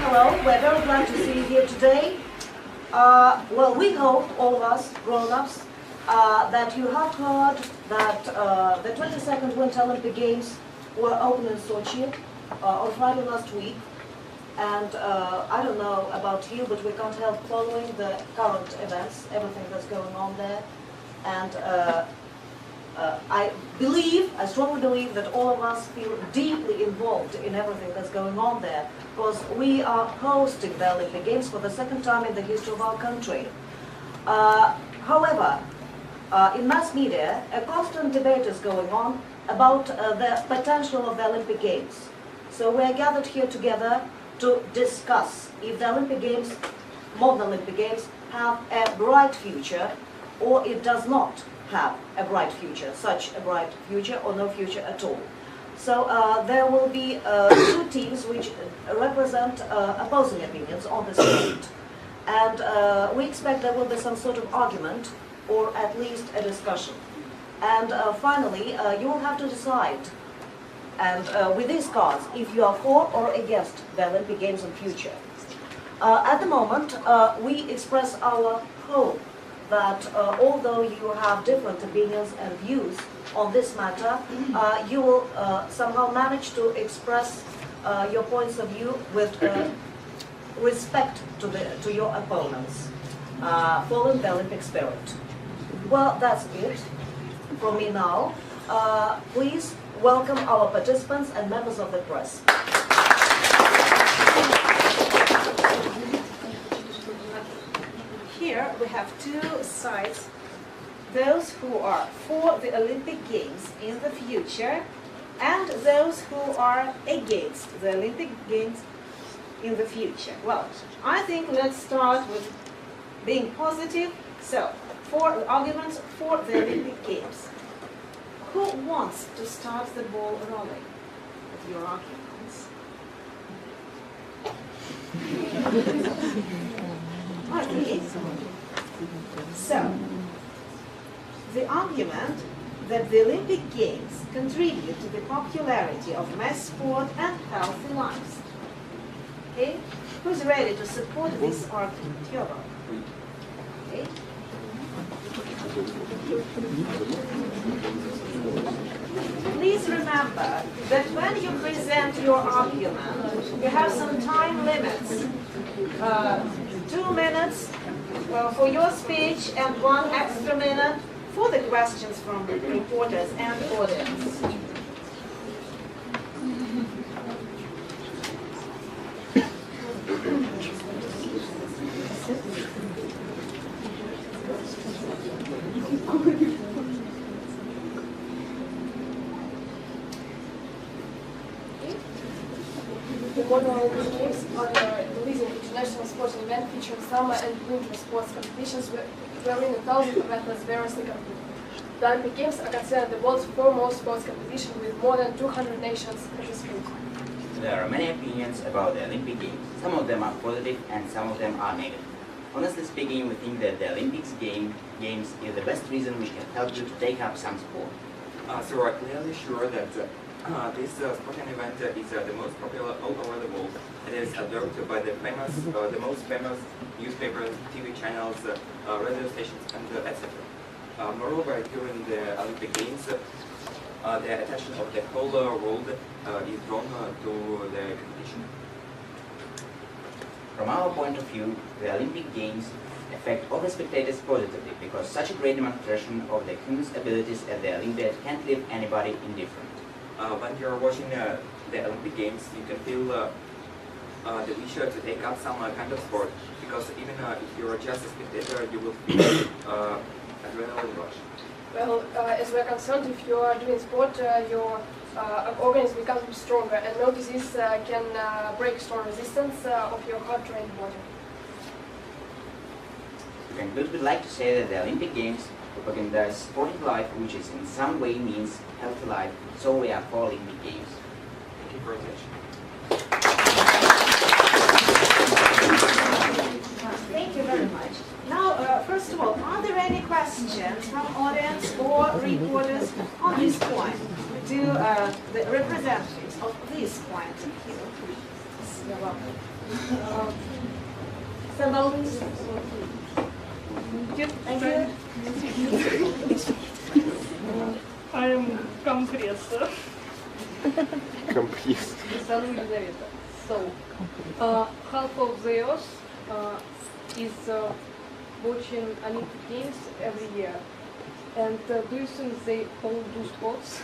Hello, we're very glad to see you here today. Well, we hope, all of us grown-ups, that you have heard that the 22nd Winter Olympic Games were opened in Sochi on Friday last week. And I don't know about you, but we can't help following the current events, everything that's going on there. And I strongly believe that all of us feel deeply involved in everything that's going on there, because we are hosting the Olympic Games for the second time in the history of our country. However, in mass media, a constant debate is going on about the potential of the Olympic Games. So we are gathered here together to discuss if the Olympic Games, modern Olympic Games, have a bright future, or it does not have a bright future, such a bright future or no future at all. So there will be two teams which represent opposing opinions on this point. And we expect there will be some sort of argument, or at least a discussion. And finally, you will have to decide, and with these cards, if you are for or against the Olympic Games in future. At the moment, we express our hope that although you have different opinions and views on this matter, you will somehow manage to express your points of view with respect to your opponents, following the Olympic spirit. Well, that's it from me now. Please welcome our participants and members of the press. Here we have two sides, those who are for the Olympic Games in the future and those who are against the Olympic Games in the future. Well, I think let's start with being positive. So, for arguments for the Olympic Games. Who wants to start the ball rolling with your arguments? Okay. So, the argument that the Olympic Games contribute to the popularity of mass sport and healthy lives. Okay? Who's ready to support this argument? Theodore. Okay. Please remember that when you present your argument, you have some time limits. 2 minutes for your speech and 1 extra minute for the questions from the reporters and audience. The modern Olympic Games are the leading international sporting event featuring summer and winter sports competitions wherein thousands of athletes variously compete. The Olympic Games are considered the world's foremost sports competition with more than 200 nations participating. There are many opinions about the Olympic Games. Some of them are positive and some of them are negative. Honestly speaking, we think that the Olympics Games is the best reason which can help you to take up some sport. So we're clearly sure that this sporting event is the most popular all over the world. It is observed by the most famous newspapers, TV channels, radio stations, and etc. Moreover, during the Olympic Games, the attention of the whole world is drawn to the competition. From our point of view, the Olympic Games affect all the spectators positively because such a great demonstration of the human's abilities at the Olympiad can't leave anybody indifferent. When you're watching the Olympic Games, you can feel the wish to take up some kind of sport, because even if you're just a spectator, you will feel adrenaline rush. Well, as we're concerned, if you are doing sport, your organism becomes stronger and no disease can break strong resistance of your hard-trained body. And we would like to say that the Olympic Games propaganda sporting life, which is in some way means healthy life, so we are for Olympic Games. Thank you for attention. Thank you very much. Now, first of all, are there any questions from audience or reporters on this point to the representatives of this point of view? You're welcome. Sandal. Thank you. I am compressor. Компьютер. So, half of the earth is watching Olympic Games every year. And do you think they all do sports?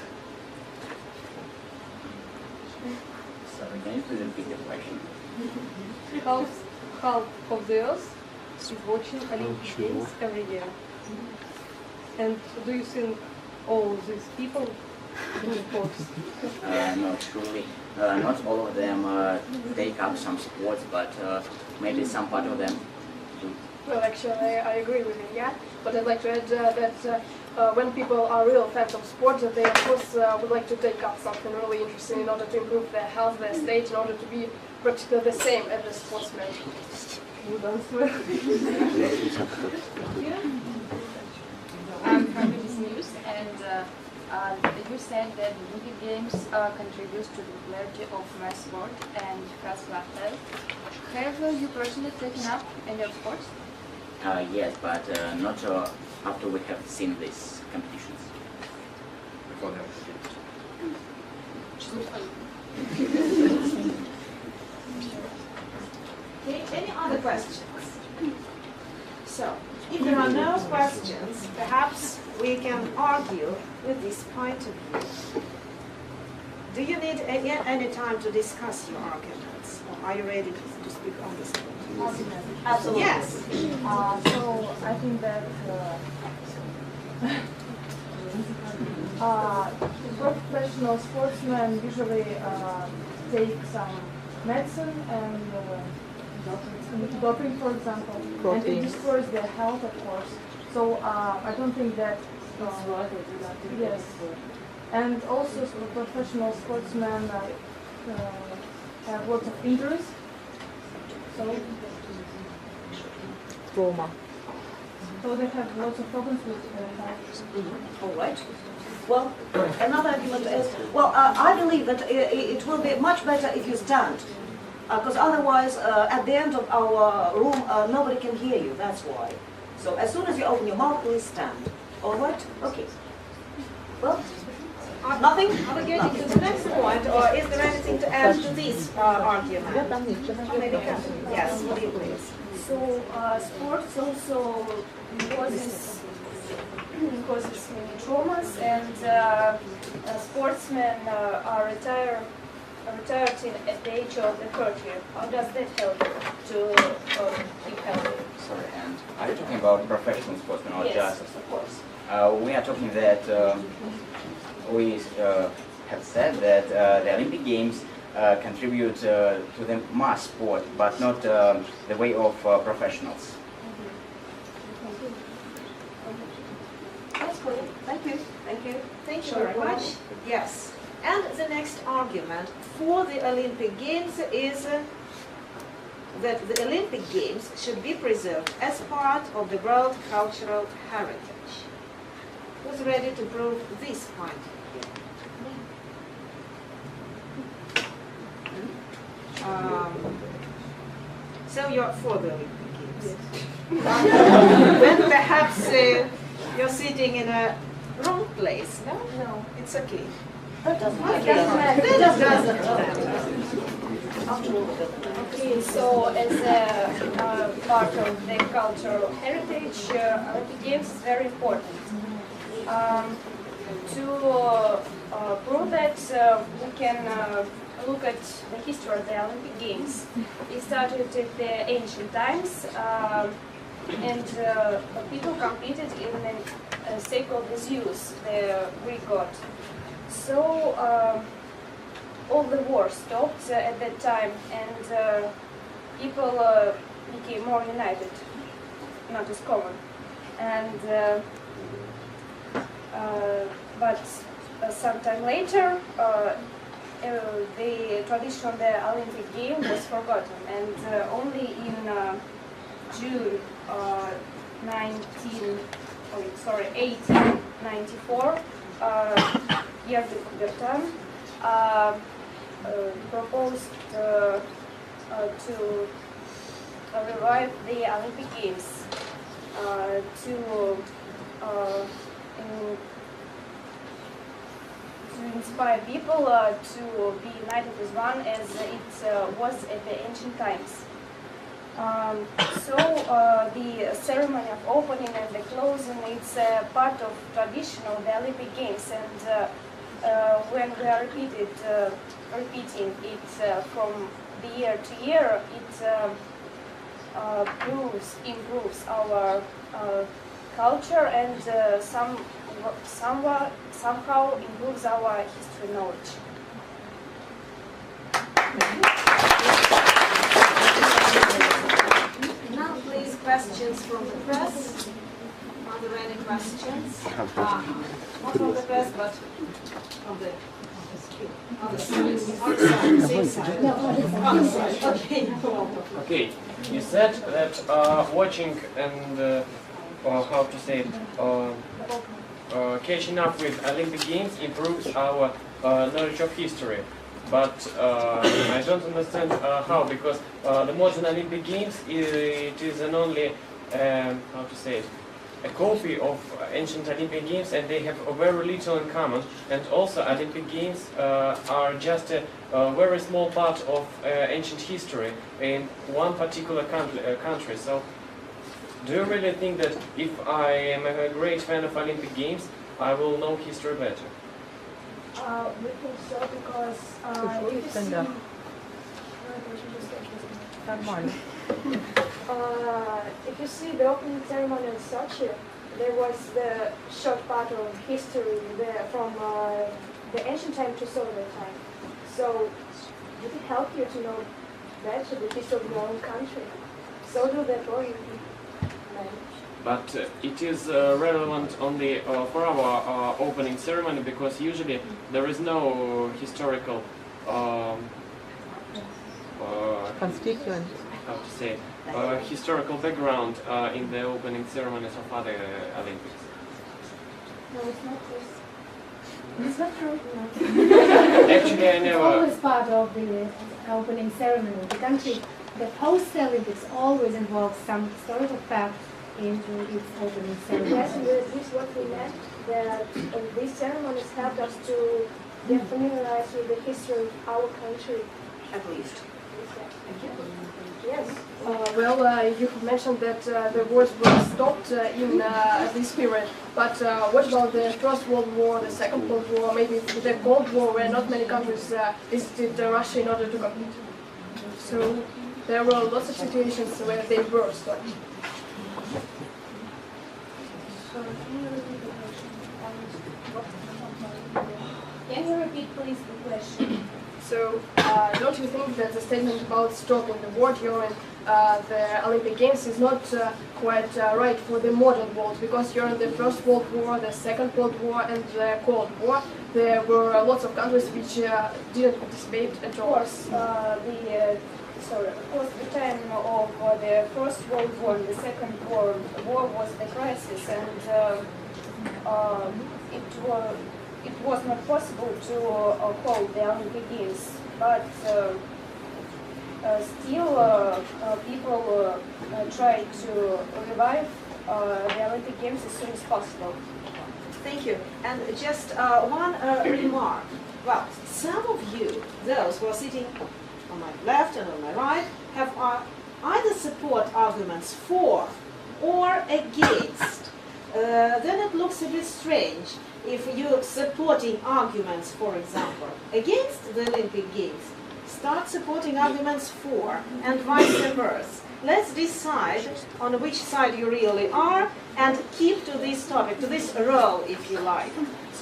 Sorry, can you please repeat the question? Half of the earth is watching Olympic Games every year. And do you think all these people do sports? No, surely. Not all of them take up some sports, but maybe some part of them do. Well, actually, I agree with you, yeah. But I'd like to add that when people are real fans of sports, that they of course would like to take up something really interesting in order to improve their health, their state, in order to be practically the same as the sportsman. Good answer. I'm from BBC News, and you said that the Olympic Games contributes to the popularity of mass sport and health lifestyle. Have you personally taken up any of sports? Yes, but not after we have seen these competitions. Before that. Okay, any other questions? So, if there are no questions, perhaps we can argue with this point of view. Do you need any time to discuss your arguments? Or are you ready to speak on this point? Absolutely. Yes. So I think that professional sportsmen usually take some medicine and doping, for example, and it destroys their health, of course. So I don't think that. Yes. And also, professional sportsmen have lots of injuries. So. Trauma. So they have lots of problems with health. All right. Well, another argument is, well, I believe that it will be much better if you stand, because otherwise, at the end of our room, nobody can hear you. That's why. So as soon as you open your mouth, please stand. All right? Okay. Well, nothing? Are we getting to the next point, or is there anything to add to this argument? Yes, please. So sports also causes many traumas, and sportsmen are retired at the age of 30. How does that help to keep healthy? Sorry, and are you talking about professional sportsmen or Yes, just? of course. We are talking that we have said that the Olympic Games contribute to the mass sport, but not the way of professionals. That's good. Thank you. Thank you. Thank you very much. Yes. And the next argument for the Olympic Games is that the Olympic Games should be preserved as part of the world cultural heritage. Who's ready to prove this point? So you're for the Olympic Games. Then perhaps you're sitting in a wrong place. No? No. It's okay. That doesn't That doesn't matter. Okay, so as a part of the cultural heritage, Olympic Games is very important. To prove that, we can look at the history of the Olympic Games. It started at the ancient times, and people competed in the sacred Zeus, the Greek god. So all the wars stopped at that time, and people became more united, not as common. And but sometime later, the tradition of the Olympic game was forgotten, and only in June 1894, Yerdy Coubertin proposed to revive the Olympic Games, to inspire people to be united as one, as it was at the ancient times. So the ceremony of opening and the closing, it's part of tradition of the Olympic Games, and when we are repeating it from the year to year, it improves our culture and somehow improves our history knowledge. Now, please, questions from the press. Are there any questions? Not from the press, but from the other side. Same side. Other side. Okay. Okay, you said that watching and how to say it, catching up with Olympic Games improves our knowledge of history. But I don't understand how, because the modern Olympic Games, it is an only, how to say it, a copy of ancient Olympic Games, and they have very little in common. And also Olympic Games are just a very small part of ancient history in one particular country. So do you really think that if I am a great fan of Olympic Games, I will know history better? We think so because if you see the opening ceremony in Sochi, there was the short part of history there from the ancient time to Soviet time. So did it help you to know better the history of your own country? So do that for you. But it is relevant only for our opening ceremony, because usually there is no historical constituent. How to say historical background in the opening ceremonies of other Olympics. No, it's not this. It's not true. Actually, I never. It's always part of the opening ceremony. The country that hosts the Olympics always involves some historical fact into its opening ceremony. Yes, and this is what we meant, that these ceremonies helped us to get familiarized with the history of our country. At least. Yes. You mentioned that the wars were stopped in this period, but what about the First World War, the Second World War, maybe the Cold War, where not many countries visited Russia in order to compete? So there were lots of situations where they were stopped. Can you repeat, please, the question? So, don't you think that the statement about stopping the war during the Olympic Games is not quite right for the modern world? Because during the First World War, the Second World War, and the Cold War, there were lots of countries which didn't participate at all. Of course, the time of the First World War and the Second World War was the crisis, and it was not possible to hold the Olympic Games, but still people tried to revive the Olympic Games as soon as possible. Thank you. And just one remark. Well, some of you, those who are sitting on my left and on my right, have either support arguments for or against. Then it looks a bit strange if you're supporting arguments, for example, against the Olympic Games. Start supporting arguments for, and vice versa. Let's decide on which side you really are and keep to this topic, to this role, if you like.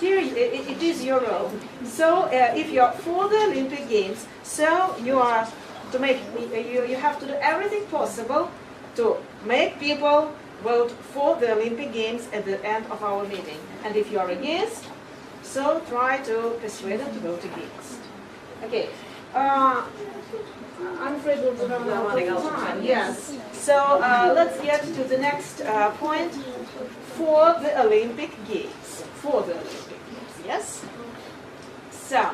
Here it is your role. So if you're for the Olympic Games, so you are to make you have to do everything possible to make people vote for the Olympic Games at the end of our meeting. And if you are against, so try to persuade them to vote against. Okay. I'm afraid we'll be running out of time. Yes. So let's get to the next point. For the Olympic Games. For the Olympic Games. Yes. So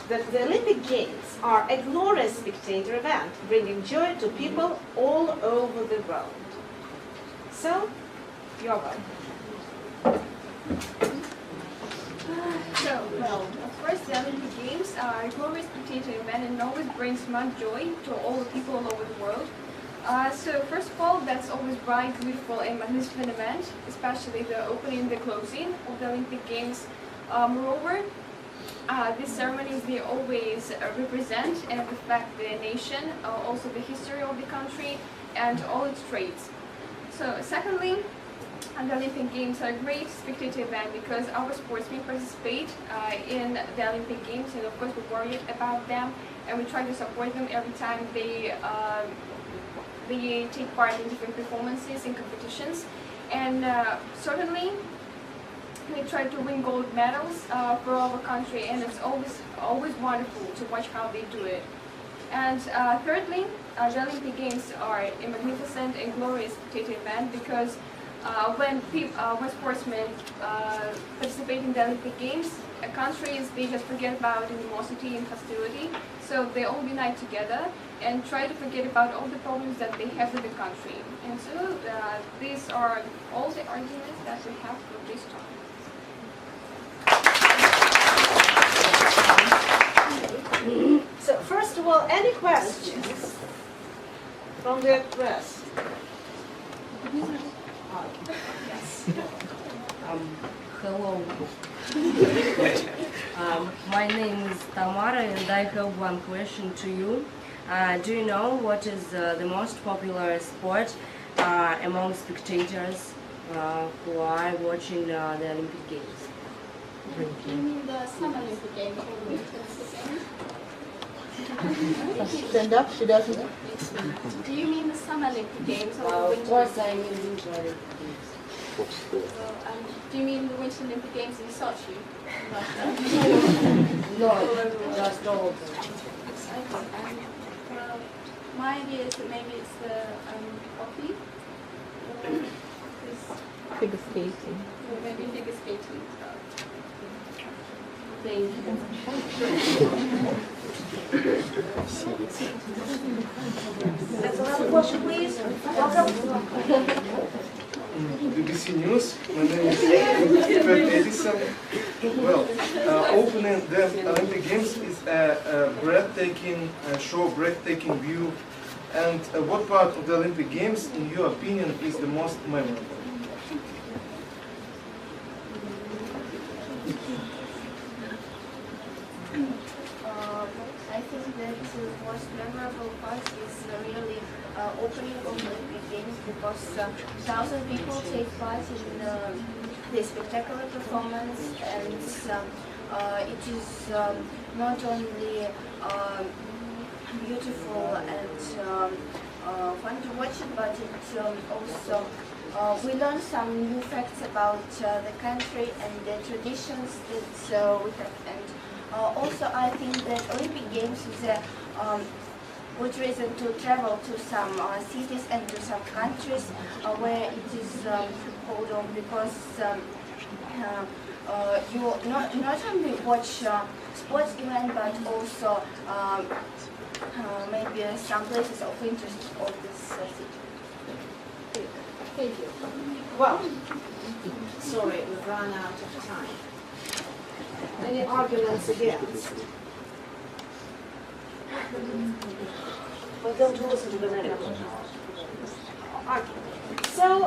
the Olympic Games Games are a glorious spectator event, bringing joy to people all over the world. So, you're welcome. Well, of course, the Olympic Games are a glorious spectator event and always brings much joy to all the people all over the world. So first of all, that's always bright, beautiful and magnificent event, especially the opening and the closing of the Olympic Games. Moreover, these ceremonies, they always represent and reflect the nation, also the history of the country and all its traits. So secondly, the Olympic Games are a great spectator event because our sportsmen participate in the Olympic Games, and of course we worry about them and we try to support them every time they take part in different performances and competitions. And certainly we try to win gold medals for our country, and it's always wonderful to watch how they do it. And thirdly, the Olympic Games are a magnificent and glorious spectator event because when sportsmen participate in the Olympic Games, countries, they just forget about animosity and hostility, so they all unite together and try to forget about all the problems that they have with the country. And so these are all the arguments that we have for this topic. So first of all, any questions from the press? Yes. Hello. My name is Tamara and I have one question to you. Do you know what is the most popular sport among spectators who are watching the Olympic Games? Do you mean the Summer Olympic Games or the Winter Olympic Games? Stand up, she doesn't. Do you mean the Summer Olympic Games or the Of Winter course I Olympic mean Games? Winter Olympic Games. Do you mean the Winter Olympic Games in Sochi? No, just all of them. Okay. Well, my idea is that maybe it's the hockey or Figure skating. maybe figure skating. Thank That's another question, please. Welcome. BBC News. My name is Fred Edison. Well, opening the Olympic Games is a breathtaking show, breathtaking view. And what part of the Olympic Games, in your opinion, is the most memorable? I think that the most memorable part is really opening of the Olympic Games because 1,000 people take part in the spectacular performance, and it is not only beautiful and fun to watch it, but it also we learn some new facts about the country and the traditions that we have. And also, I think that Olympic Games is a good reason to travel to some cities and to some countries where it is held on, because you not only watch sports event, but also maybe some places of interest of this city. Thank you. Well, sorry, we've run out of time. Any arguments against? Well, don't listen to the negative. Okay. So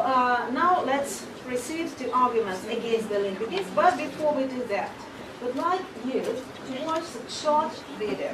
now let's proceed to arguments against the Olympic Games. But before we do that, we'd like you to watch a short video.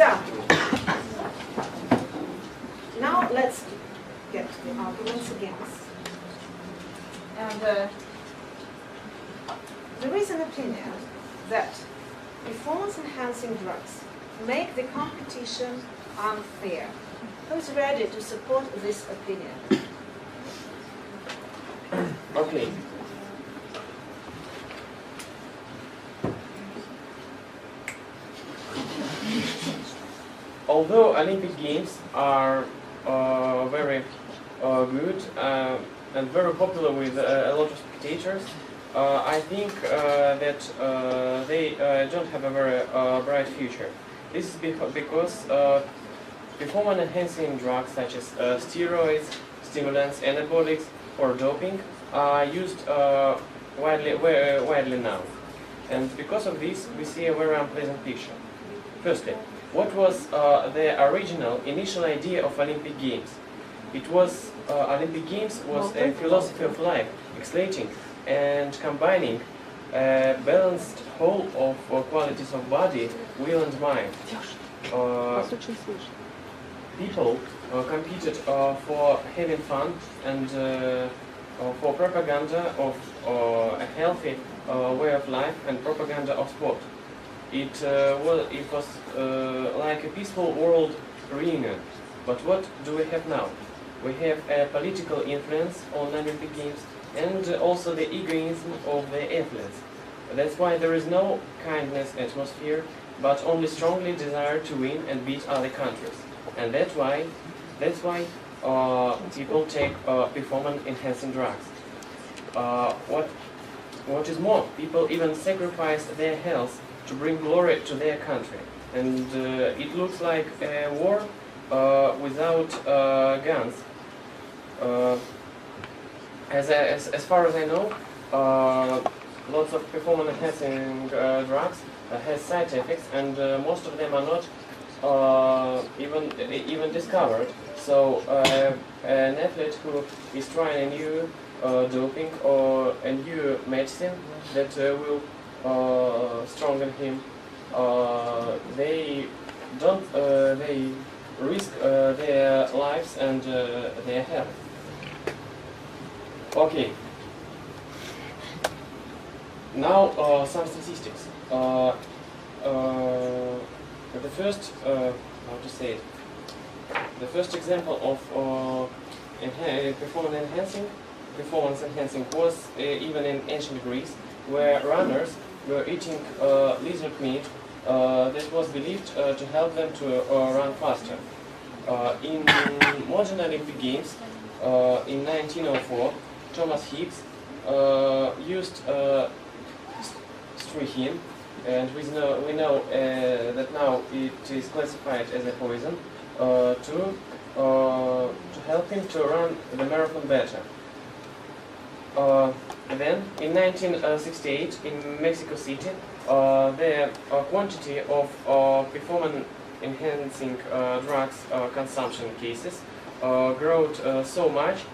So, now let's get to the arguments against. And there is an opinion that performance-enhancing drugs make the competition unfair. Who is ready to support this opinion? Okay. Although Olympic Games are very good and very popular with a lot of spectators, I think that they don't have a very bright future. This is because performance-enhancing drugs such as steroids, stimulants, anabolics, or doping are used widely now. And because of this, we see a very unpleasant picture. Firstly, what was the original initial idea of Olympic Games? It was Olympic Games was a philosophy of life, exciting and combining a balanced whole of qualities of body, will and mind. People competed for having fun and for propaganda of a healthy way of life and propaganda of sport. It was like a peaceful world reunion. But what do we have now? We have a political influence on Olympic Games and also the egoism of the athletes. That's why there is no kindness atmosphere, but only strongly desire to win and beat other countries. And that's why people take performance-enhancing drugs. What is more, people even sacrifice their health to bring glory to their country. And it looks like a war without guns. As far as I know, lots of performance-enhancing drugs has side effects, and most of them are not even discovered. So an athlete who is trying a new doping or a new medicine that will strengthen him, they risk their lives and their health. Okay. Now some statistics. The first, how to say it? The first example of performance enhancing was even in ancient Greece, where runners were eating lizard meat that was believed to help them to run faster. In modern Olympic Games, in 1904, Thomas Higgs used strychnine, and we know that now it is classified as a poison, to help him to run the marathon better. Then, in 1968, in Mexico City, the quantity of performance-enhancing drugs consumption cases has grown so much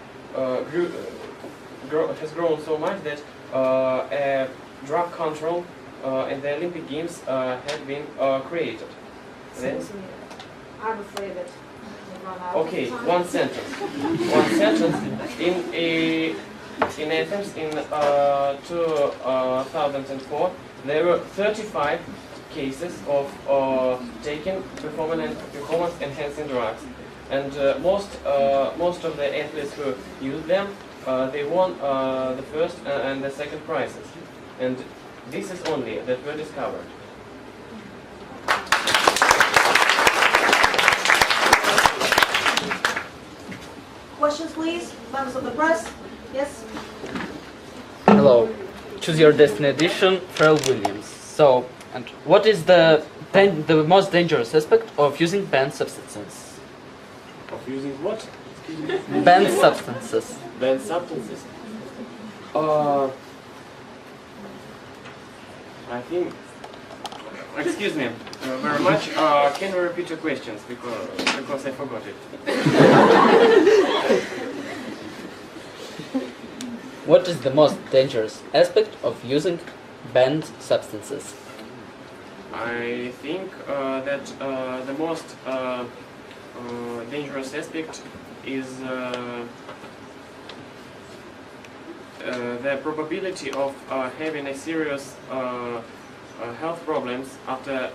that a drug control in the Olympic Games had been created. Then, I'm afraid that we've run out okay, of time. one sentence. In Athens in 2004, there were 35 cases of taking performance-enhancing drugs, and most of the athletes who used them, they won the first and the second prizes, and this is only that were discovered. Questions, please? Members of the press? Yes? Hello. Choose Your Destiny edition, Pharrell Williams. So, and what is the most dangerous aspect of using banned substances? Of using what? Banned substances. Banned substances? I think... Excuse me very much. Can you repeat your questions because I forgot it? What is the most dangerous aspect of using banned substances? I think that the most dangerous aspect is the probability of having a serious health problems after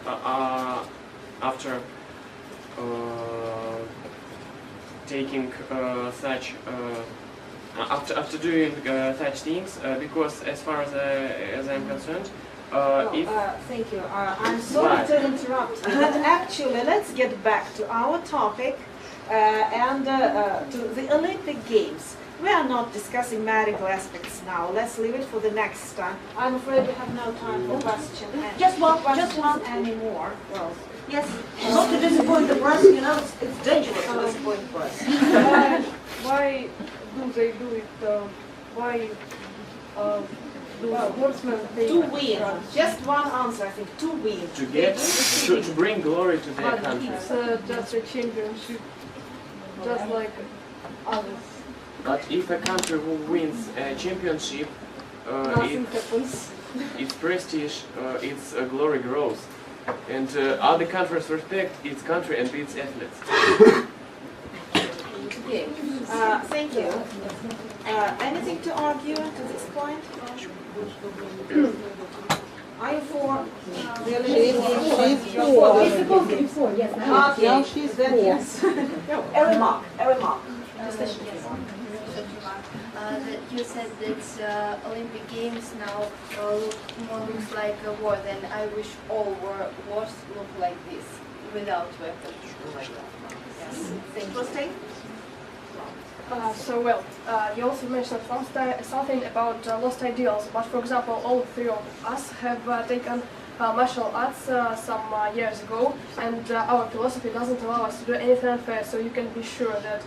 taking after doing such things, because as far as I'm concerned, thank you. I'm sorry to interrupt, but actually, let's get back to our topic and to the Olympic Games. We are not discussing medical aspects now. Let's leave it for the next time. I'm afraid we have no time for question and Just one anymore. Well, yes, not to disappoint the press, you know, it's dangerous to disappoint the press. Why do they do it? Why do sportsmen take to win. drugs? Just one answer, I think. To win. To get to bring glory to their But country. it's just a championship, just like others. But if a country who wins a championship, Nothing happens. its prestige, its glory grows, and other countries respect its country and its athletes. Okay. Thank you. Anything to argue to this point? Are you for the Olympic Games? She's supposed to be for, yes. Okay, Now she's then for. yes. No, a remark. That you said that Olympic Games now looks like a war. Then I wish all wars look like this, without weapons. Yes. Interesting. You also mentioned something about lost ideals, but for example, all three of us have taken martial arts some years ago, and our philosophy doesn't allow us to do anything unfair, so you can be sure that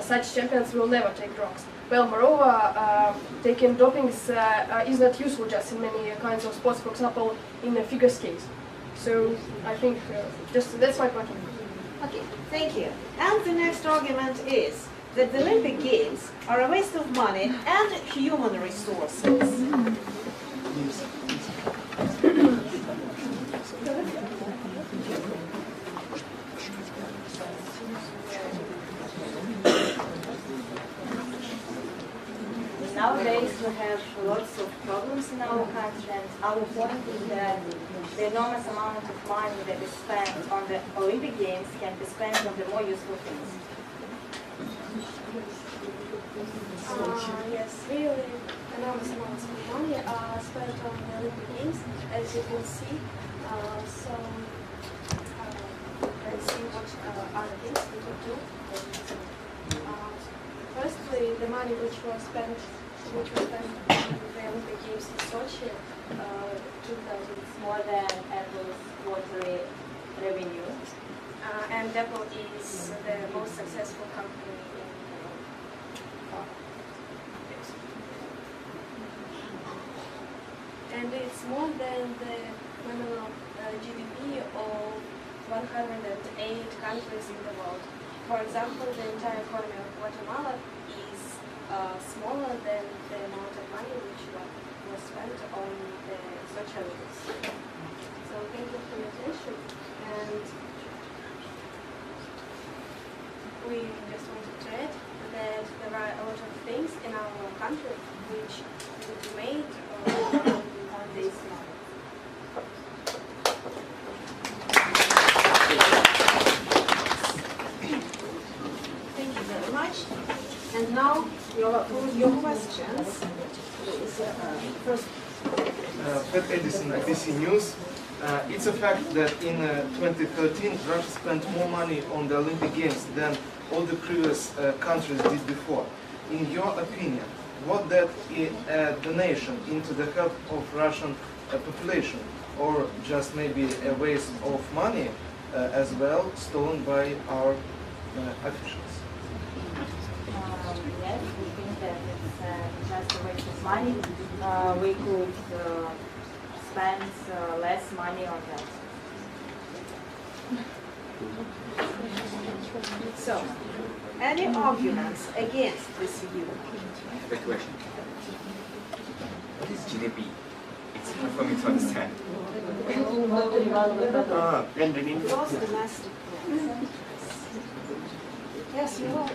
such champions will never take drugs. Well, moreover, taking doping is not useful just in many kinds of sports, for example, in figure skating. So I think that's my point. Okay, thank you. And the next argument is that the Olympic Games are a waste of money and human resources. Nowadays we have lots of problems in our country, and our point is that the enormous amount of money that is spent on the Olympic Games can be spent on the more useful things. Yes, really enormous amounts of money are spent on the Olympic Games, as you can see. Let's see what other things we could do. Firstly, the money which was spent on the Olympic Games in Sochi, 2000. It's more than Apple's quarterly revenue. And Apple is the most successful company in the world. And it's more than the nominal GDP of 108 countries in the world. For example, the entire economy of Guatemala is smaller than the amount of money which was spent on the Sochi Olympics. So thank you for your attention. And we just wanted to add that there are a lot of things in our country which would be made on this model. Thank you very much. And now your questions. First. Pat Edison, ABC News. It's a fact that in 2013, Russia spent more money on the Olympic Games than all the previous countries did before. In your opinion, was that a donation into the health of Russian population, or just maybe a waste of money as well, stolen by our officials? Yes, we think that it's just a waste of money. We could spend less money on that. So, any arguments against this view? I have a question. What is GDP? It's hard for me to understand. Yes, you are.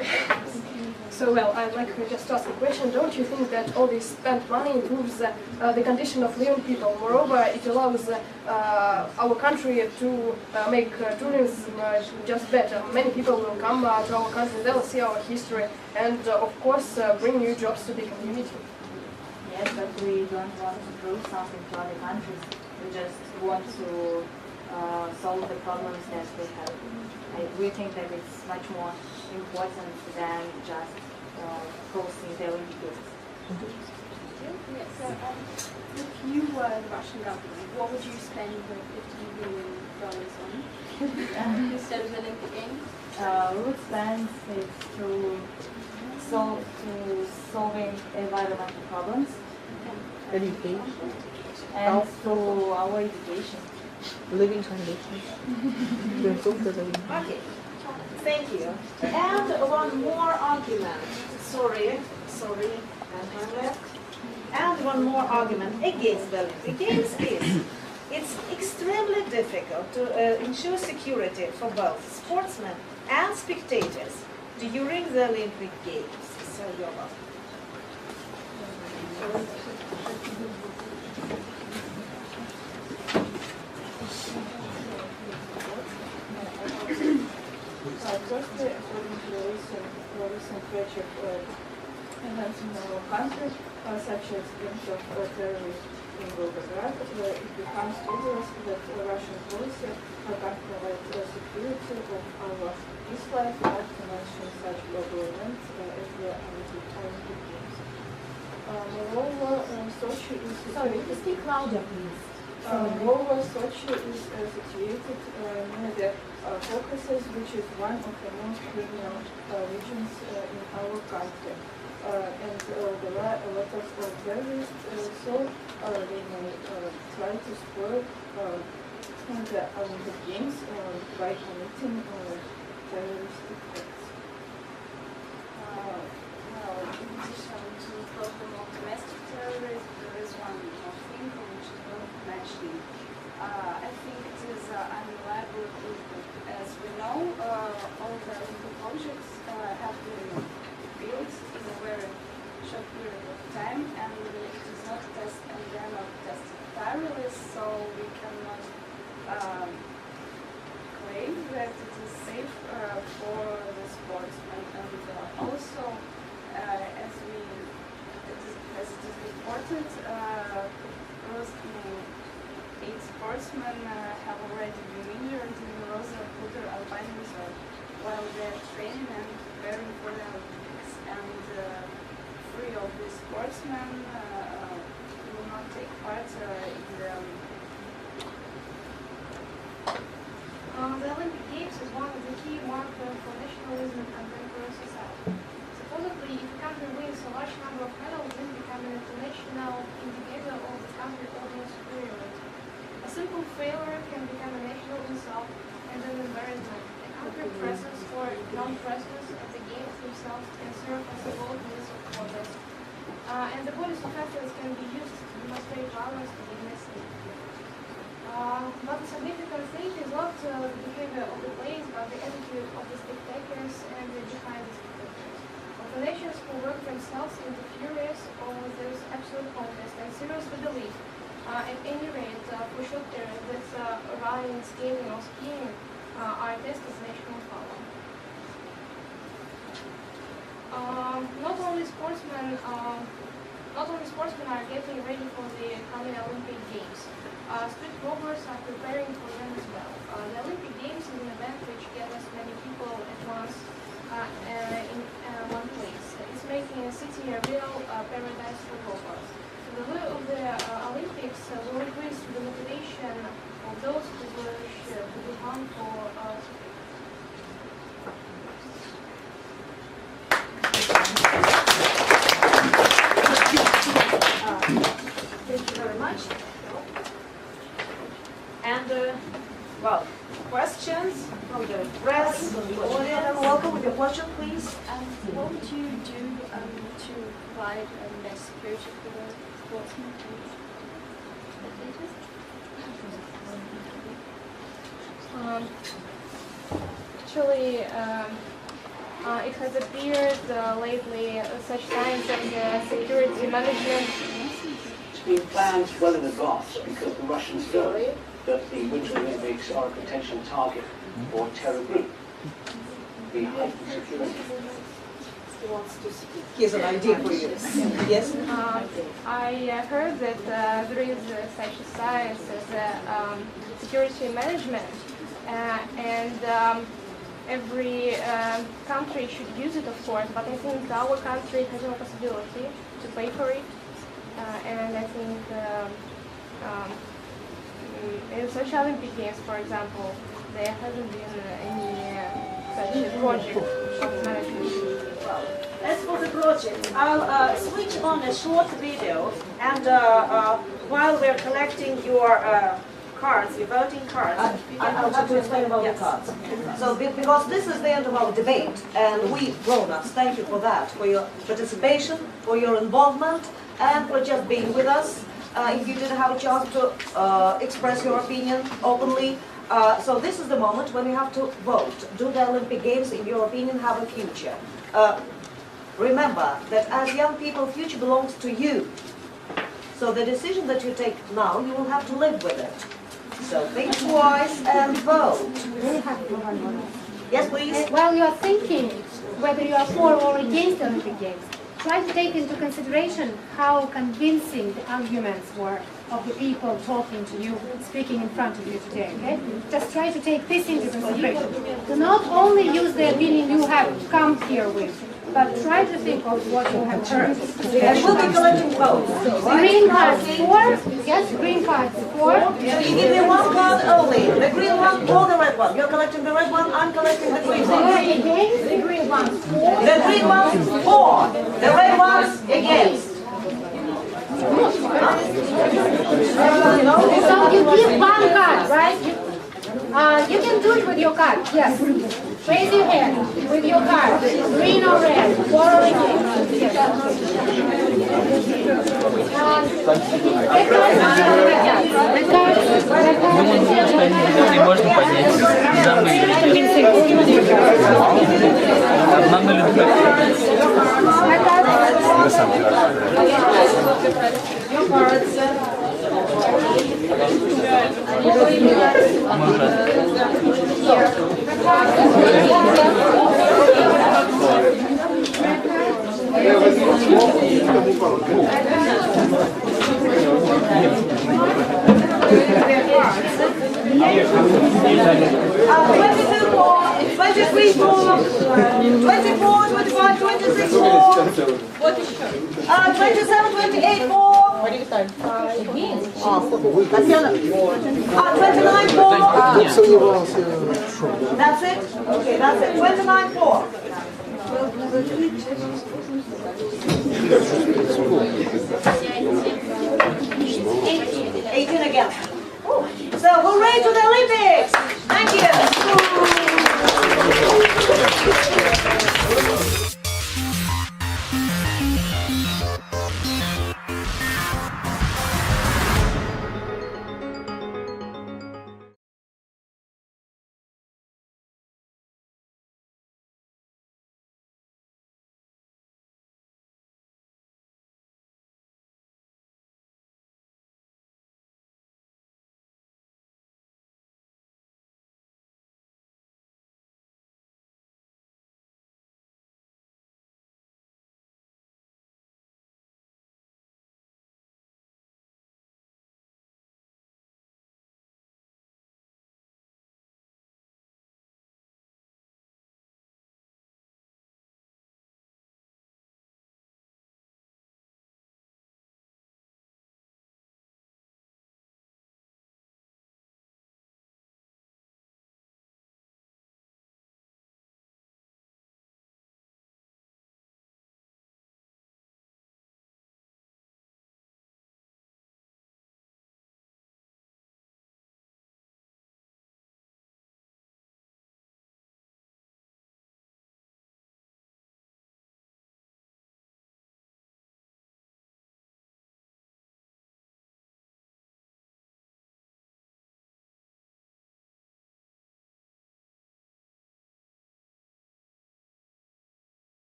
So, well, I'd like to just ask a question. Don't you think that all this spent money improves the condition of living people? Moreover, it allows our country to make tourism just better. Many people will come to our country, they'll see our history, and of course bring new jobs to the community. Yes, but we don't want to prove something to other countries. We just want to solve the problems that we have. We think that it's much more important than just hosting the Olympic Games. Yeah, so if you were the Russian government, what would you spend the $50 billion on instead of the Olympic Games? We would spend it to solving environmental problems, Education. and to our education. Living conditions. Okay, thank you. And one more argument. Sorry, and I'm left. And one more argument against the Olympic Games is it's extremely difficult to ensure security for both sportsmen and spectators during the Olympic Games. So you're welcome. Firstly, according to the recent batch of events in our country, such as acts of terrorism in Volgograd, it becomes obvious that Russian policy can't provide security of our peace life, not to mention such global events as the Olympic Games. Moreover, Sochi is... Sorry, speak louder, please. Moreover, Sochi is situated near the Caucasus, which is one of the most criminal regions in our country. And there are a lot of terrorists, so they may try to spoil the Olympic Games by committing terroristic acts. Well, in addition to the problem of domestic terrorism, there is one more thing which is worth mentioning. I think it is unreliable equipment. As we know, all the Olympic objects have been built in a very short period of time, and it is not tested, and they are not tested thoroughly, so we cannot claim that it is safe for the sportsmen. And also, as it is reported, 8 sportsmen have already been injured in the Rosa Puder Alpine Resort while they are training and preparing for the Olympics. And 3 of these sportsmen will not take part in the The Olympic Games is one of the key markers for nationalism and contemporary society. Supposedly, if a country wins a large number of medals, this becomes an international indicator of the country's overall superiority. A simple failure can become a national insult and an embarrassment. A country's presence or non-presence of the games themselves can serve as a bold means of protest. And the bodies of athletes can be used to demonstrate violence against the state. But the significant thing is not the behavior of the players, but the attitude of the spectators and the behind the spectators. Of the nations who work themselves into furious or there is absolute contest and seriously believe, at any rate, for short period, that rioting, scaling or skiing are a test of national power. Not only sportsmen are getting ready for the coming Olympic Games. Street robbers are preparing for them as well. The Olympic Games is an event which gathers many people at once in one place. It's making a city a real paradise for robbers. The value of the Olympics will increase the motivation of those who wish to do harm for Thank you very much. And, well, questions from the press, from the audience. Welcome with your question, please. What would you do to provide less security for the sportsmen? Actually, it has appeared lately such science as security management. It's been planned well in advance because the Russians know that the Winter Olympics are a potential target for a terror group. The heightened security. Here's an idea for you. Yes? I heard that there is such a science as security management, and every country should use it, of course, but I think our country has no possibility to pay for it, and I think in such Olympic Games, for example, there hasn't been any such a project of management. As for the project, I'll switch on a short video, and while we're collecting your cards, your voting cards, I'll have to explain about the cards. So, because this is the end of our debate, and we grown-ups, thank you for that, for your participation, for your involvement, and for just being with us. If you didn't have a chance to express your opinion openly, so this is the moment when you have to vote. Do the Olympic Games, in your opinion, have a future? Remember that as young people, future belongs to you. So the decision that you take now, you will have to live with it. So think twice and vote. Yes, please. While you are thinking whether you are for or against the Olympic Games, try to take into consideration how convincing the arguments were of the people talking to you, speaking in front of you today, okay? Just try to take this into consideration. Do not only use the opinion you have come here with, but try to think of what you have heard. And we'll be collecting votes. Green cards for, yes, green cards for. You give me one card only, the green one or the red one. You're collecting the red one, I'm collecting the green one. Against the green ones for. The green ones for, the red ones against. So you give one card, right? You can do it with your card, yes. Raise your hand with your card, green or red, for or against. Можно понять, Twenty-three for, 24, 25, 26 for, 27, 28 for, 29 for. That's it? Okay, that's it. 29 for. 18 again. So hooray to the Olympics! Thank you.